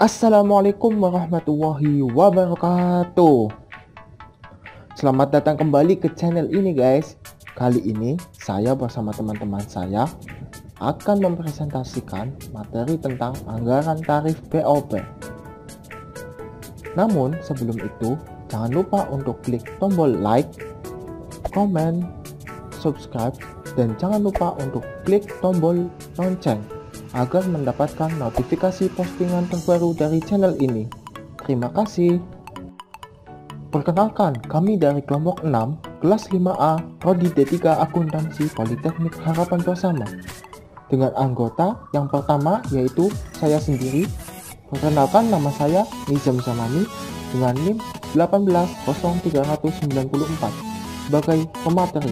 Assalamualaikum warahmatullahi wabarakatuh. Selamat datang kembali ke channel ini guys. Kali ini saya bersama teman-teman saya akan mempresentasikan materi tentang anggaran tarif BOP. Namun sebelum itu jangan lupa untuk klik tombol like, komen, subscribe, dan jangan lupa untuk klik tombol lonceng agar mendapatkan notifikasi postingan terbaru dari channel ini. Terima kasih. Perkenalkan, kami dari kelompok 6, kelas 5A, Prodi D3 Akuntansi Politeknik Harapan Bersama. Dengan anggota yang pertama yaitu saya sendiri. Perkenalkan, nama saya Nizam Zamani dengan NIM 180394 sebagai pemateri.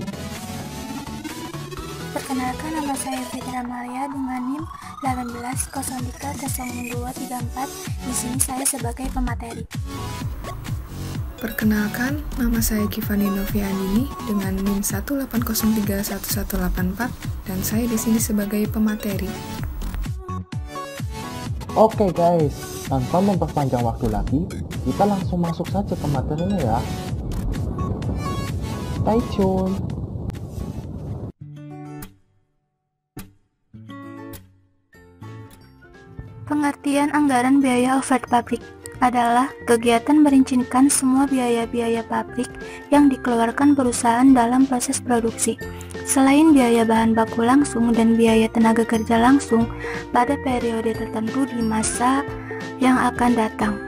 Perkenalkan, nama saya Fitra Maria dengan NIM 18030234. Di sini saya sebagai pemateri. Perkenalkan, nama saya Kifani Novianini dengan NIM 18031184 dan saya di sini sebagai pemateri. Oke guys, tanpa memperpanjang waktu lagi, kita langsung masuk saja ke materinya ya. Stay tune. Pengertian anggaran biaya overhead pabrik adalah kegiatan merincikan semua biaya-biaya pabrik yang dikeluarkan perusahaan dalam proses produksi, selain biaya bahan baku langsung dan biaya tenaga kerja langsung pada periode tertentu di masa yang akan datang.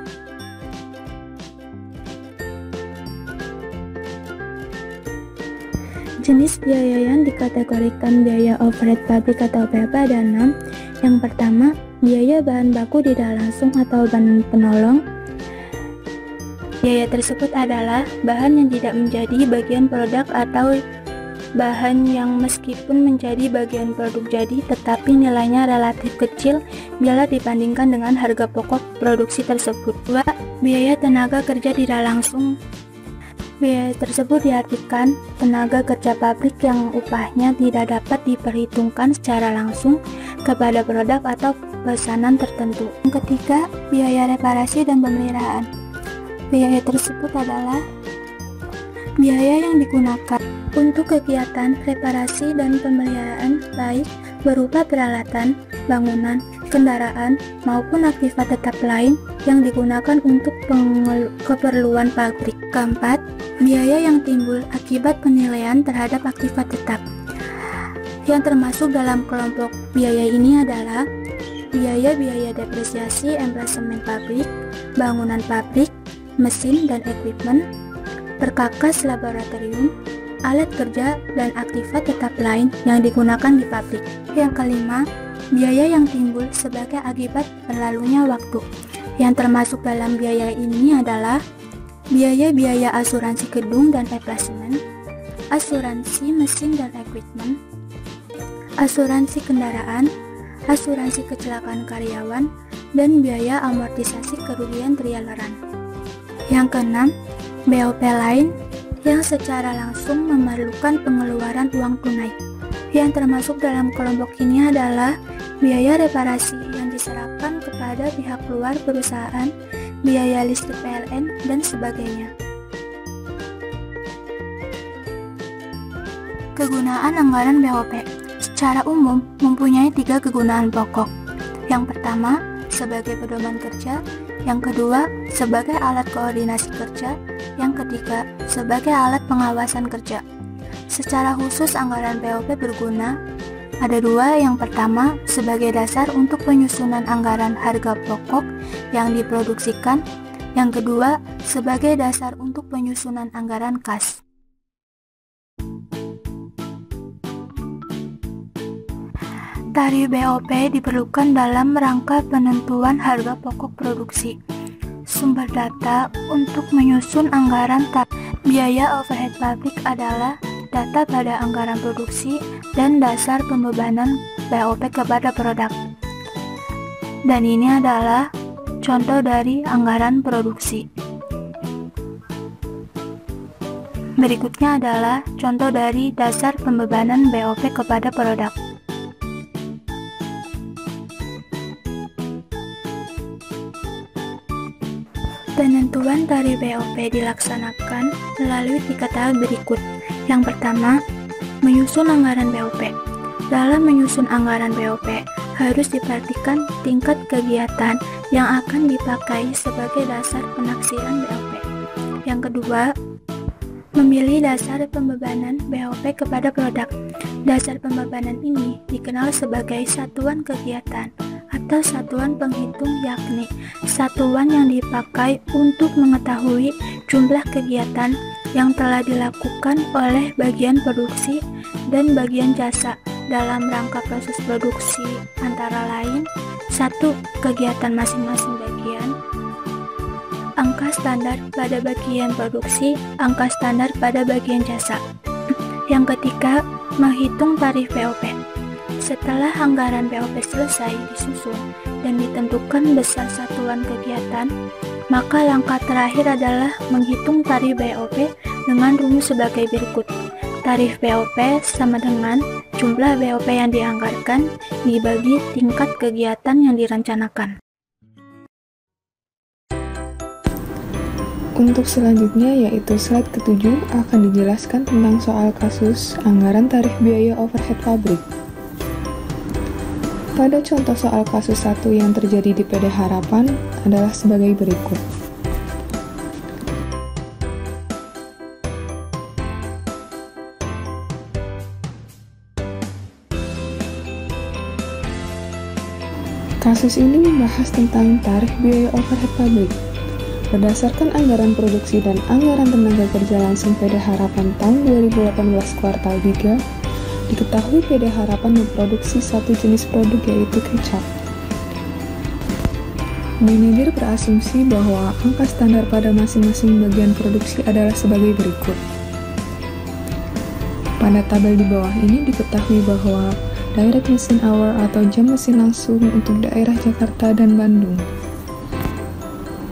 Jenis biaya yang dikategorikan biaya overhead pabrik atau BOP ada 6. Yang pertama, biaya bahan baku tidak langsung atau bahan penolong. Biaya tersebut adalah bahan yang tidak menjadi bagian produk atau bahan yang meskipun menjadi bagian produk jadi tetapi nilainya relatif kecil bila dibandingkan dengan harga pokok produksi tersebut. 2. Biaya tenaga kerja tidak langsung. Biaya tersebut diartikan tenaga kerja pabrik yang upahnya tidak dapat diperhitungkan secara langsung kepada produk atau pesanan tertentu. Yang ketiga, biaya reparasi dan pemeliharaan. Biaya tersebut adalah biaya yang digunakan untuk kegiatan reparasi dan pemeliharaan baik berupa peralatan, bangunan, kendaraan, maupun aktivitas tetap lain yang digunakan untuk keperluan pabrik. Keempat, biaya yang timbul akibat penilaian terhadap aktivitas tetap. Yang termasuk dalam kelompok biaya ini adalah biaya-biaya depresiasi emplasemen pabrik, bangunan pabrik, mesin dan equipment, perkakas laboratorium, alat kerja, dan aktivitas tetap lain yang digunakan di pabrik. Yang kelima, biaya yang timbul sebagai akibat berlalunya waktu. Yang termasuk dalam biaya ini adalah biaya-biaya asuransi gedung dan emplasemen, asuransi mesin dan equipment, asuransi kendaraan, asuransi kecelakaan karyawan, dan biaya amortisasi kerugian traileran. Yang keenam, BOP lain yang secara langsung memerlukan pengeluaran uang tunai. Yang termasuk dalam kelompok ini adalah biaya reparasi yang diserahkan kepada pihak luar perusahaan, biaya listrik PLN, dan sebagainya. Kegunaan anggaran BOP secara umum mempunyai 3 kegunaan pokok. Yang pertama, sebagai pedoman kerja. Yang kedua, sebagai alat koordinasi kerja. Yang ketiga, sebagai alat pengawasan kerja. Secara khusus anggaran BOP berguna ada 2. Yang pertama, sebagai dasar untuk penyusunan anggaran harga pokok yang diproduksikan. Yang kedua, sebagai dasar untuk penyusunan anggaran kas. Tarif BOP diperlukan dalam rangka penentuan harga pokok produksi. Sumber data untuk menyusun anggaran biaya overhead pabrik adalah data pada anggaran produksi dan dasar pembebanan BOP kepada produk. Dan ini adalah contoh dari anggaran produksi. Berikutnya adalah contoh dari dasar pembebanan BOP kepada produk. Penentuan tarif BOP dilaksanakan melalui 3 tahap berikut. Yang pertama, menyusun anggaran BOP. Dalam menyusun anggaran BOP, harus diperhatikan tingkat kegiatan yang akan dipakai sebagai dasar penaksiran BOP. Yang kedua, memilih dasar pembebanan BOP kepada produk. Dasar pembebanan ini dikenal sebagai satuan kegiatan atau satuan penghitung, yakni satuan yang dipakai untuk mengetahui jumlah kegiatan yang telah dilakukan oleh bagian produksi dan bagian jasa dalam rangka proses produksi, antara lain 1. Kegiatan masing-masing bagian, angka standar pada bagian produksi, angka standar pada bagian jasa. Yang ketiga, menghitung tarif BOP. Setelah anggaran BOP selesai disusun dan ditentukan besar satuan kegiatan, maka langkah terakhir adalah menghitung tarif BOP dengan rumus sebagai berikut. Tarif BOP sama dengan jumlah BOP yang dianggarkan dibagi tingkat kegiatan yang direncanakan. Untuk selanjutnya yaitu slide ke-7 akan dijelaskan tentang soal kasus anggaran tarif biaya overhead pabrik. Pada contoh soal kasus 1 yang terjadi di PD Harapan adalah sebagai berikut. Kasus ini membahas tentang tarif biaya overhead pabrik. Berdasarkan anggaran produksi dan anggaran tenaga kerja langsung PD Harapan tahun 2018 kuartal 3, diketahui PD Harapan memproduksi satu jenis produk yaitu kecap. Manajer berasumsi bahwa angka standar pada masing-masing bagian produksi adalah sebagai berikut. Pada tabel di bawah ini diketahui bahwa direct machine hour atau jam mesin langsung untuk daerah Jakarta dan Bandung.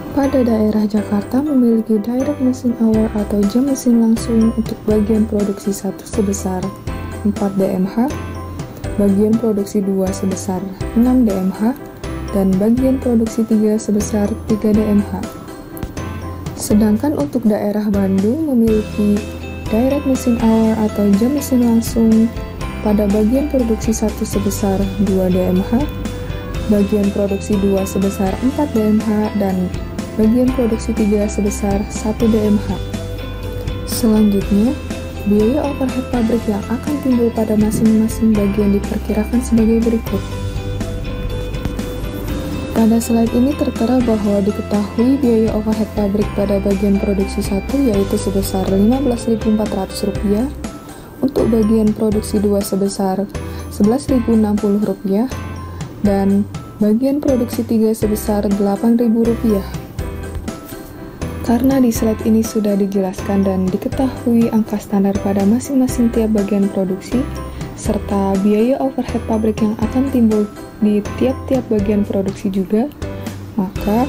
Pada daerah Jakarta memiliki direct machine hour atau jam mesin langsung untuk bagian produksi 1 sebesar 4 DMH, bagian produksi 2 sebesar 6 DMH, dan bagian produksi 3 sebesar 3 DMH. Sedangkan untuk daerah Bandung memiliki direct machine hour atau jam mesin langsung pada bagian produksi 1 sebesar 2 DMH, bagian produksi 2 sebesar 4 DMH, dan bagian produksi 3 sebesar 1 DMH. Selanjutnya, biaya overhead pabrik yang akan timbul pada masing-masing bagian diperkirakan sebagai berikut. Pada slide ini tertera bahwa diketahui biaya overhead pabrik pada bagian produksi 1 yaitu sebesar Rp15.400, untuk bagian produksi 2 sebesar Rp11.060, dan bagian produksi 3 sebesar Rp8.000. Karena di slide ini sudah dijelaskan dan diketahui angka standar pada masing-masing tiap bagian produksi, serta biaya overhead pabrik yang akan timbul di tiap-tiap bagian produksi juga, maka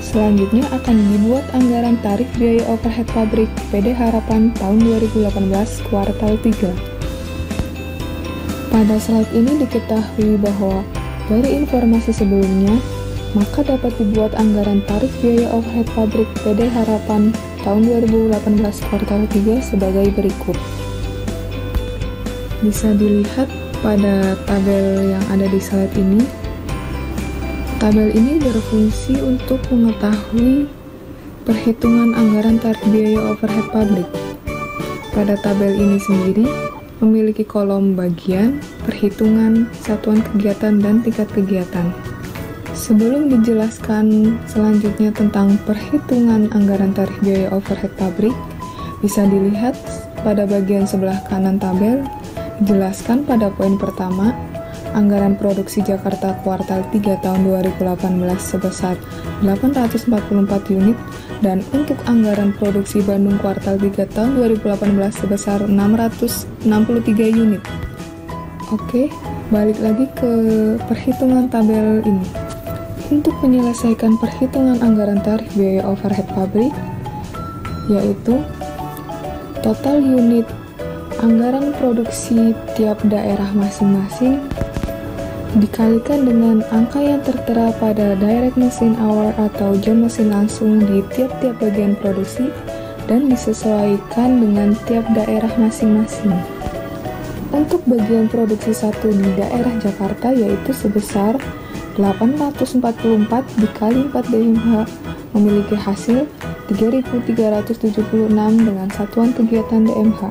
selanjutnya akan dibuat anggaran tarif biaya overhead pabrik PD Harapan tahun 2018 kuartal 3. Pada slide ini diketahui bahwa dari informasi sebelumnya, maka dapat dibuat anggaran tarif biaya overhead pabrik PD Harapan tahun 2018 kuartal 3 sebagai berikut. Bisa dilihat pada tabel yang ada di slide ini. Tabel ini berfungsi untuk mengetahui perhitungan anggaran tarif biaya overhead pabrik. Pada tabel ini sendiri memiliki kolom bagian, perhitungan, satuan kegiatan, dan tingkat kegiatan. Sebelum dijelaskan selanjutnya tentang perhitungan anggaran tarif biaya overhead pabrik, bisa dilihat pada bagian sebelah kanan tabel, dijelaskan pada poin pertama, anggaran produksi Jakarta kuartal 3 tahun 2018 sebesar 844 unit, dan untuk anggaran produksi Bandung kuartal 3 tahun 2018 sebesar 663 unit. Oke, balik lagi ke perhitungan tabel ini. Untuk menyelesaikan perhitungan anggaran tarif biaya overhead pabrik, yaitu total unit anggaran produksi tiap daerah masing-masing dikalikan dengan angka yang tertera pada direct machine hour atau jam mesin langsung di tiap-tiap bagian produksi dan disesuaikan dengan tiap daerah masing-masing. Untuk bagian produksi 1 di daerah Jakarta yaitu sebesar 844 dikali 4 DMH memiliki hasil 3.376 dengan satuan kegiatan DMH.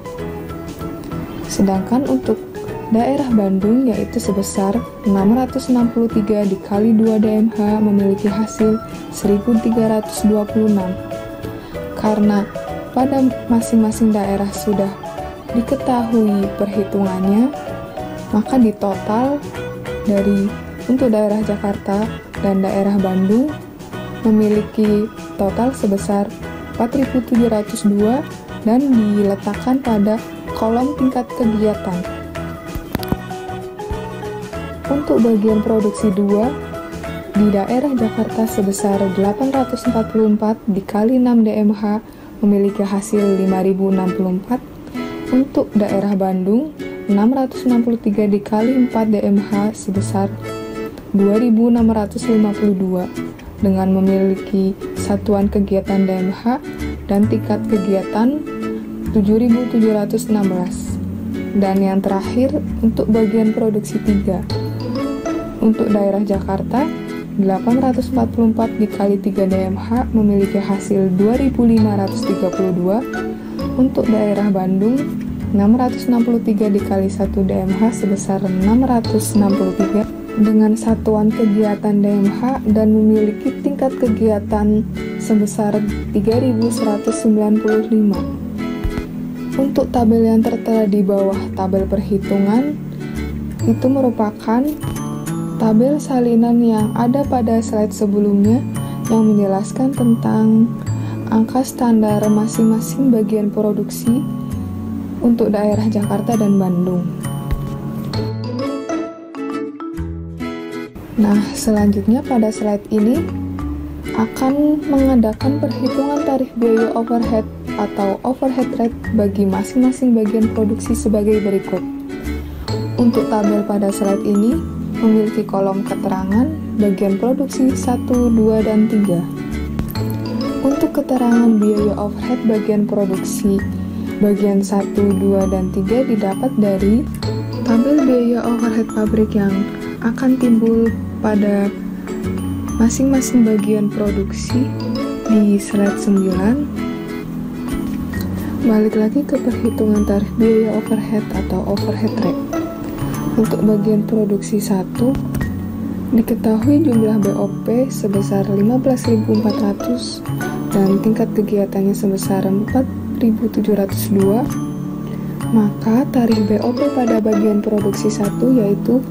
Sedangkan untuk daerah Bandung yaitu sebesar 663 dikali 2 DMH memiliki hasil 1.326. Karena pada masing-masing daerah sudah diketahui perhitungannya, maka di total untuk daerah Jakarta dan daerah Bandung memiliki total sebesar 4.702 dan diletakkan pada kolom tingkat kegiatan. Untuk bagian produksi 2 di daerah Jakarta sebesar 844 dikali 6 DMH memiliki hasil 5.064. Untuk daerah Bandung 663 dikali 4 DMH sebesar 2.652 dengan memiliki satuan kegiatan DMH dan tingkat kegiatan 7.716. Dan yang terakhir untuk bagian produksi 3 untuk daerah Jakarta 844 dikali 3 DMH memiliki hasil 2.532. Untuk daerah Bandung 663 dikali 1 DMH sebesar 663 dengan satuan kegiatan DMH dan memiliki tingkat kegiatan sebesar 3.195. Untuk tabel yang tertera di bawah tabel perhitungan itu merupakan tabel salinan yang ada pada slide sebelumnya yang menjelaskan tentang angka standar masing-masing bagian produksi untuk daerah Jakarta dan Bandung. Nah, selanjutnya pada slide ini akan mengadakan perhitungan tarif biaya overhead atau overhead rate bagi masing-masing bagian produksi sebagai berikut. Untuk tabel pada slide ini memiliki kolom keterangan bagian produksi 1, 2, dan 3. Untuk keterangan biaya overhead bagian produksi bagian 1, 2, dan 3 didapat dari tabel biaya overhead pabrik yang akan timbul pada masing-masing bagian produksi di slide 9. Balik lagi ke perhitungan tarif biaya overhead atau overhead rate. Untuk bagian produksi 1 diketahui jumlah BOP sebesar 15.400 dan tingkat kegiatannya sebesar 4.702, maka tarif BOP pada bagian produksi 1 yaitu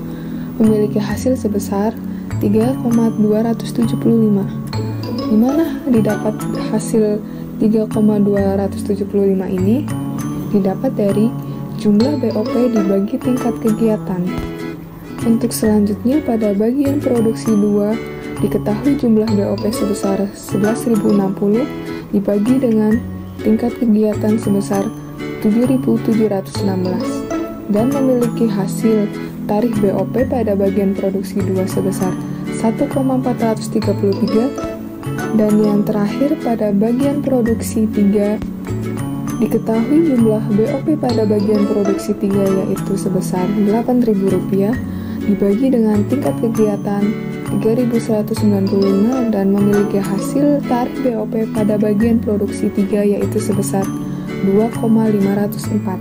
memiliki hasil sebesar 3,275, di mana didapat hasil 3,275 ini didapat dari jumlah BOP dibagi tingkat kegiatan. Untuk selanjutnya pada bagian produksi 2 diketahui jumlah BOP sebesar 11.060 dibagi dengan tingkat kegiatan sebesar 7.716 dan memiliki hasil tarif BOP pada bagian produksi 2 sebesar 1,433. Dan yang terakhir pada bagian produksi 3 diketahui jumlah BOP pada bagian produksi 3 yaitu sebesar Rp8.000 dibagi dengan tingkat kegiatan 3.195 dan memiliki hasil tarif BOP pada bagian produksi 3 yaitu sebesar 2,504.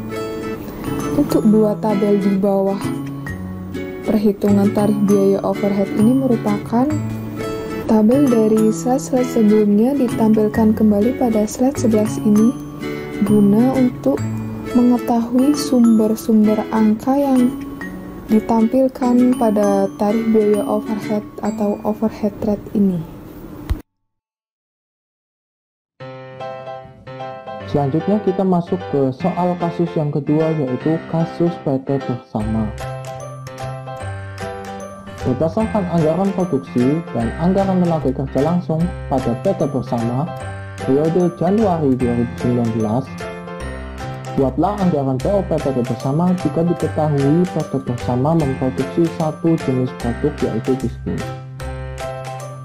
Untuk dua tabel di bawah perhitungan tarif biaya overhead ini merupakan tabel dari slide-slide sebelumnya ditampilkan kembali pada slide 11 ini guna untuk mengetahui sumber-sumber angka yang ditampilkan pada tarif biaya overhead atau overhead rate ini. Selanjutnya kita masuk ke soal kasus yang kedua, yaitu kasus PT bersama. Berdasarkan anggaran produksi dan anggaran tenaga kerja langsung pada PT bersama periode Januari 2019 Buatlah anggaran POP PT bersama jika diketahui PT bersama memproduksi satu jenis produk yaitu biskuit.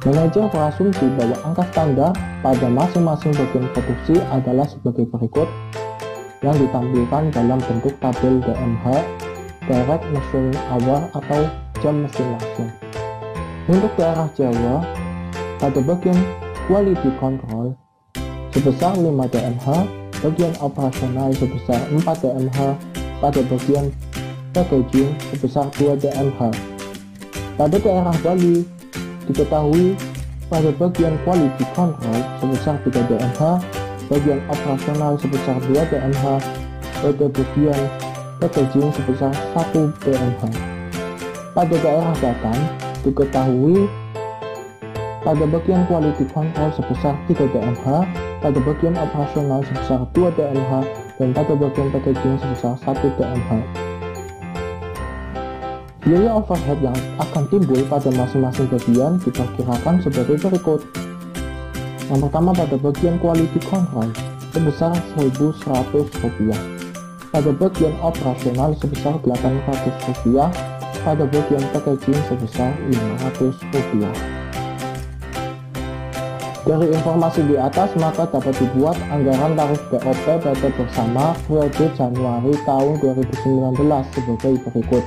Manajer berasumsi bahwa angka standar pada masing-masing bagian produksi adalah sebagai berikut yang ditampilkan dalam bentuk tabel DMH, Direct Machine Hour atau jam mesin langsung. Untuk daerah Jawa, pada bagian Quality Control sebesar 5 DMH, bagian operasional sebesar 4 DMH, pada bagian packaging sebesar 2 DMH. Pada daerah Bali, diketahui pada bagian Quality Control sebesar 3 DMH, bagian operasional sebesar 2 DMH, pada bagian packaging sebesar 1 DMH. Pada daerah Batam, diketahui pada bagian Quality Control sebesar 3 DMH, pada bagian operasional sebesar 2 DMH, dan pada bagian packaging sebesar 1 DMH. Biaya overhead yang akan timbul pada masing-masing bagian diperkirakan sebagai berikut. Yang pertama, pada bagian Quality Control sebesar Rp1.100, pada bagian operasional sebesar Rp800, pada bagian packaging sebesar Rp500. Dari informasi di atas maka dapat dibuat anggaran tarif BOP PT bersama periode Januari tahun 2019 sebagai berikut.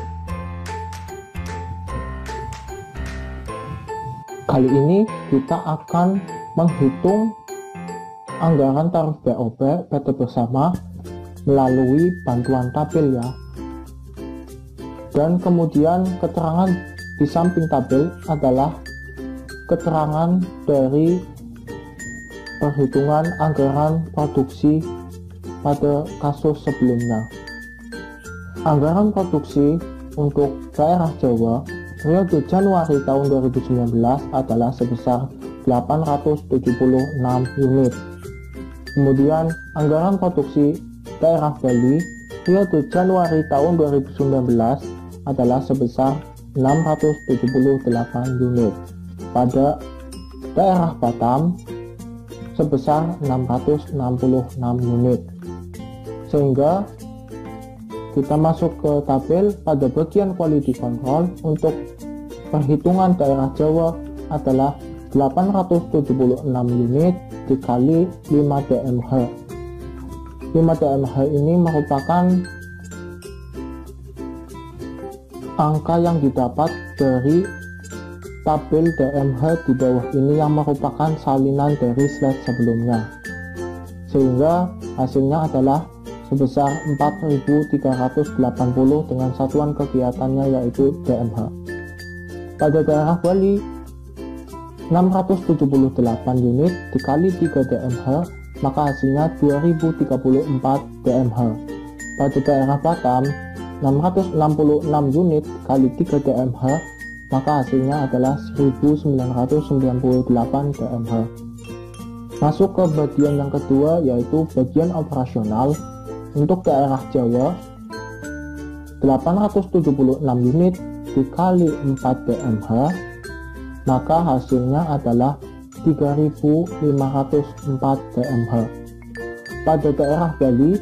Kali ini kita akan menghitung anggaran tarif BOP PT bersama melalui bantuan tabel ya. Dan kemudian keterangan di samping tabel adalah keterangan dari perhitungan anggaran produksi pada kasus sebelumnya. Anggaran produksi untuk daerah Jawa periode Januari tahun 2019 adalah sebesar 876 unit. Kemudian anggaran produksi daerah Bali periode Januari tahun 2019 adalah sebesar 678 unit. Pada daerah Batam sebesar 666 unit. Sehingga kita masuk ke tabel pada bagian Quality Control. Untuk perhitungan daerah Jawa adalah 876 unit dikali 5 DMH. 5 DMH ini merupakan angka yang didapat dari tabel DMH di bawah ini yang merupakan salinan dari slide sebelumnya, sehingga hasilnya adalah sebesar 4.380 dengan satuan kegiatannya yaitu DMH. Pada daerah Bali 678 unit dikali 3 DMH maka hasilnya 2034 DMH. Pada daerah Batam 666 unit kali 3 DMH maka hasilnya adalah 1998 DMH. Masuk ke bagian yang kedua yaitu bagian operasional. Untuk daerah Jawa 876 unit dikali 4 DMH maka hasilnya adalah 3.504 DMH. Pada daerah Bali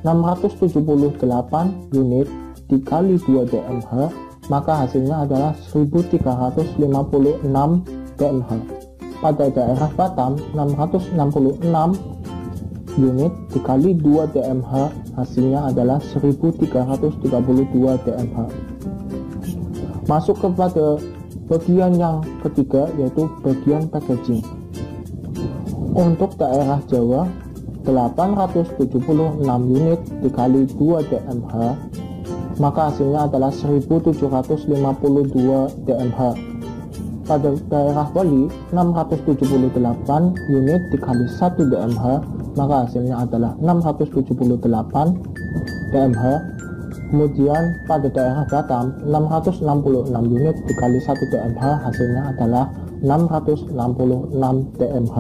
678 unit dikali 2 DMH maka hasilnya adalah 1.356 DMH. Pada daerah Batam 666 unit dikali 2 DMH hasilnya adalah 1.332 DMH. Masuk kepada bagian yang ketiga yaitu bagian packaging. Untuk daerah Jawa 876 unit dikali 2 DMH maka hasilnya adalah 1.752 DMH. Pada daerah Bali 678 unit dikali 1 DMH maka hasilnya adalah 678 DMH. Kemudian pada daerah Batam 666 unit dikali 1 DMH hasilnya adalah 666 DMH.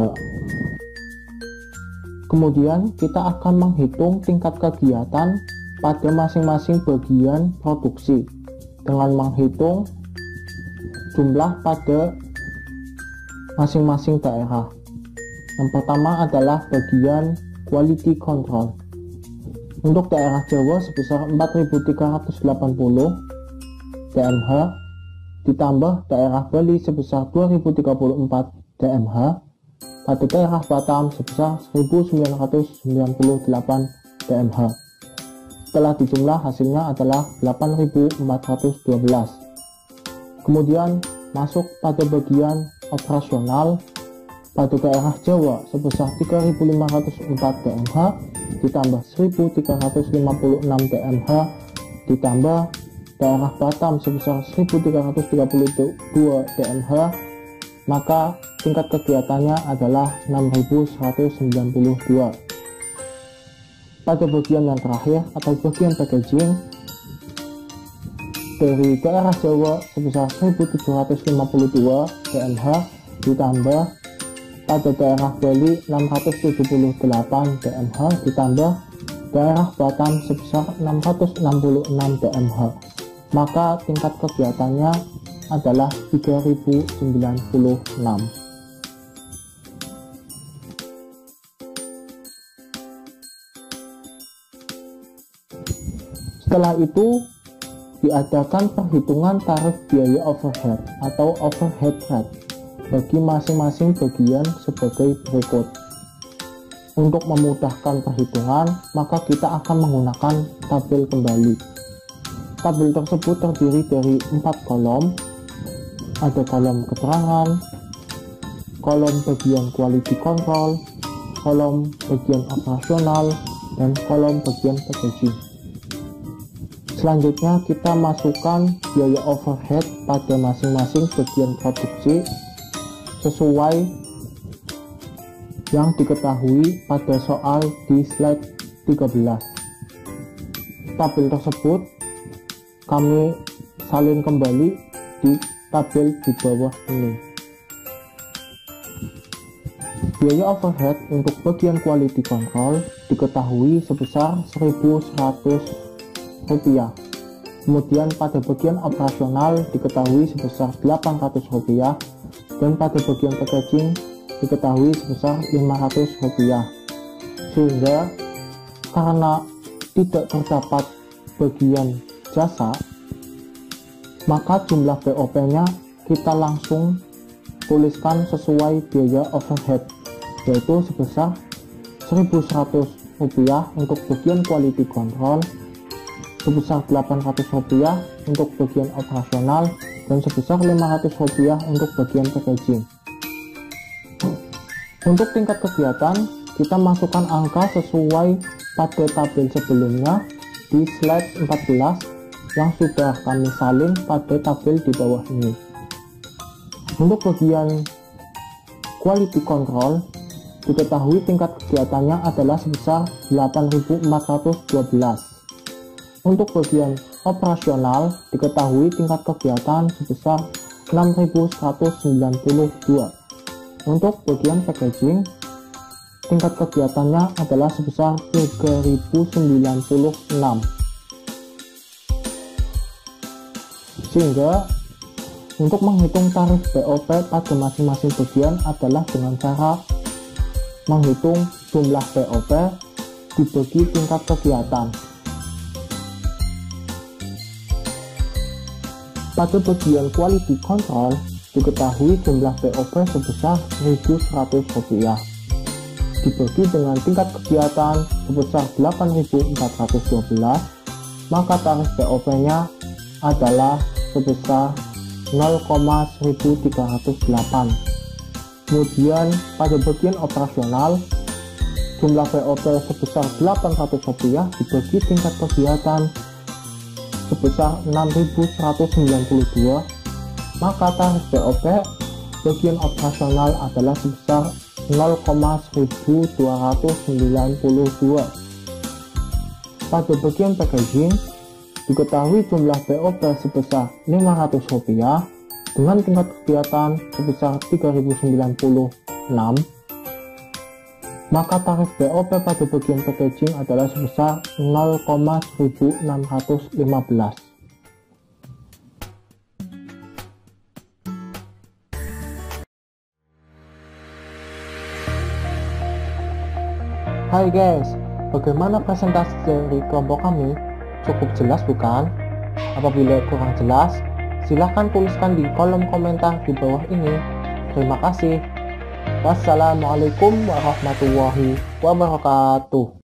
Kemudian kita akan menghitung tingkat kegiatan pada masing-masing bagian produksi dengan menghitung jumlah pada masing-masing daerah. Yang pertama adalah bagian Quality Control. Untuk daerah Jawa sebesar 4.380 dmH, ditambah daerah Bali sebesar 2.034 dmH, pada daerah Batam sebesar 1.998 dmH. Setelah dijumlah hasilnya adalah 8.412. Kemudian masuk pada bagian operasional. Pada daerah Jawa sebesar 3.504 dmH, ditambah 1.356 dmH, ditambah daerah Batam sebesar 1.332 dmH, maka tingkat kegiatannya adalah 6.192. Pada bagian yang terakhir atau bagian packaging, dari daerah Jawa sebesar 1.752 dmH, ditambah pada daerah Bali 678 dmH, ditambah daerah Batam sebesar 666 dmH, maka tingkat kegiatannya adalah 3096. Setelah itu diadakan perhitungan tarif biaya overhead atau overhead rate bagi masing-masing bagian sebagai berikut. Untuk memudahkan perhitungan, maka kita akan menggunakan tabel kembali. Tabel tersebut terdiri dari 4 kolom. Ada kolom keterangan, kolom bagian quality control, kolom bagian operasional, dan kolom bagian packaging. Selanjutnya kita masukkan biaya overhead pada masing-masing bagian produksi sesuai yang diketahui pada soal di slide 13. Tabel tersebut kami salin kembali di tabel di bawah ini. Biaya overhead untuk bagian quality control diketahui sebesar 1.100 rupiah. Kemudian pada bagian operasional diketahui sebesar 800 rupiah, dan pada bagian packaging diketahui sebesar 500 rupiah. Sehingga karena tidak terdapat bagian jasa, maka jumlah BOP nya kita langsung tuliskan sesuai biaya overhead, yaitu sebesar 1.100 rupiah untuk bagian quality control, sebesar 800 rupiah untuk bagian operasional, dan sebesar 500 rupiah untuk bagian packaging. Untuk tingkat kegiatan, kita masukkan angka sesuai pada tabel sebelumnya di slide 14 yang sudah kami salin pada tabel di bawah ini. Untuk bagian quality control, diketahui tingkat kegiatannya adalah sebesar 8.412. Untuk bagian operasional diketahui tingkat kegiatan sebesar 6.192. Untuk bagian packaging, tingkat kegiatannya adalah sebesar 3.096. Sehingga untuk menghitung tarif BOP pada masing-masing bagian adalah dengan cara menghitung jumlah BOP dibagi tingkat kegiatan. Pada bagian quality control diketahui jumlah BOP sebesar 1.100 rupiah dibagi dengan tingkat kegiatan sebesar 8.412, maka tarif BOP nya adalah sebesar 0,1308. Kemudian pada bagian operasional, jumlah BOP sebesar 800 rupiah dibagi tingkat kegiatan sebesar 6.192, maka tarif BOP bagian operasional adalah sebesar 0,1292. Pada bagian packaging diketahui jumlah BOP sebesar 500 rupiah dengan tingkat kegiatan sebesar 3.096, maka tarif BOP pada bagian packaging adalah sebesar 0,1615. Hai guys, Bagaimana presentasi dari kelompok kami? Cukup jelas bukan? Apabila kurang jelas, silahkan tuliskan di kolom komentar di bawah ini. Terima kasih. Wassalamualaikum warahmatullahi wabarakatuh.